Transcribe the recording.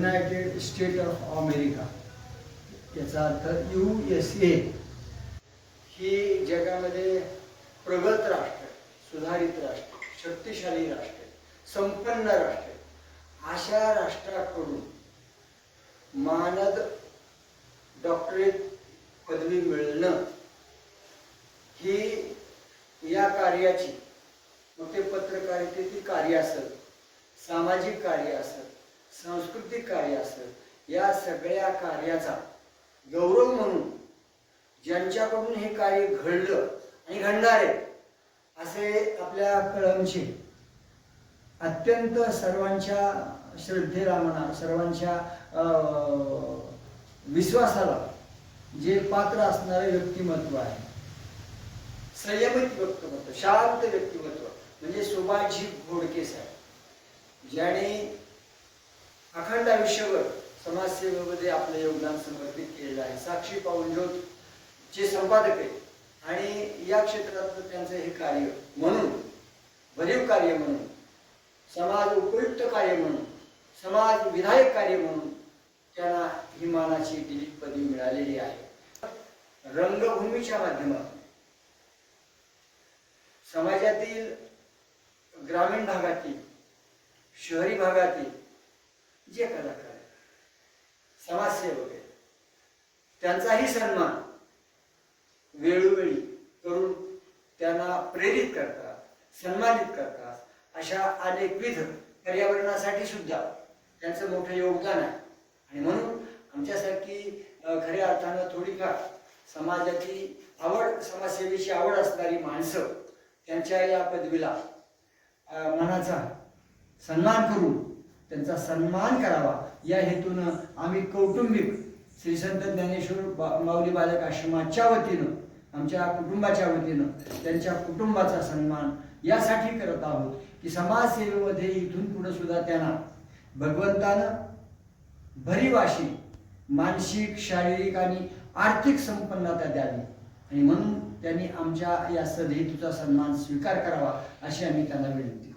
United state of America, याचा अर्थ USA, ही जगामध्ये प्रगत राष्ट्र, सुधारित राष्ट्र, शक्तिशाली राष्ट्र, संपन्न राष्ट्र, अशा राष्ट्राकडून मानद डॉक्टरेट पदवी मिळणं ही या कार्याची, मग ते पत्रकारितेतील कार्य असेल, सामाजिक कार्य असेल, सांस्कृतिक कार्य असेल, या सगळ्या कार्याचा गौरव म्हणून ज्यांच्याकडून हे कार्य घडलं आणि घडणार आहे असे आपल्या कळमचे अत्यंत सर्वांच्या श्रद्धेला म्हणा, सर्वांच्या विश्वासाला जे पात्र असणारे व्यक्तिमत्व आहे, संयमित व्यक्तिमत्व, शांत व्यक्तिमत्व म्हणजे सुभाषजी घोडके साहेब, ज्याने अखंड आयुष्यभर समाजसेवेमध्ये आपलं योगदान समर्पित केलेलं आहे. साक्षी पाऊलज्योत चे संपादक आहे आणि या क्षेत्रातलं त्यांचं हे कार्य म्हणून, भरीव कार्य म्हणून, समाज उपयुक्त कार्य म्हणून, समाज विधायक कार्य म्हणून त्यांना ही मानाची दिलीप पदवी मिळालेली आहे. रंगभूमीच्या माध्यमातून समाजातील ग्रामीण भागातील, शहरी भागातील जे कलाकार आहेत, समाजसेवक आहेत, त्यांचाही सन्मान वेळोवेळी करून त्यांना प्रेरित करतात, सन्मानित करतात. अशा अनेकविध पर्यावरणासाठी सुद्धा त्यांचं मोठं योगदान आहे. आणि म्हणून आमच्यासारखी खऱ्या अर्थानं थोडीफार समाजाची आवड, समाजसेवेची आवड असणारी माणसं त्यांच्या या पदवीला मनाचा सन्मान करून त्यांचा सन्मान करावा या हेतूनं आम्ही कौटुंबिक श्री संत ज्ञानेश्वर माऊली बालक आश्रमाच्या वतीनं, आमच्या कुटुंबाच्या वतीनं त्यांच्या कुटुंबाचा सन्मान यासाठी करत आहोत की समाजसेवेमध्ये इथून पुढे सुद्धा त्यांना भगवंतानं भरीव अशी मानसिक, शारीरिक आणि आर्थिक संपन्नता द्यावी आणि म्हणून त्यांनी आमच्या या सदहेतूचा सन्मान स्वीकार करावा अशी आम्ही त्यांना विनंती.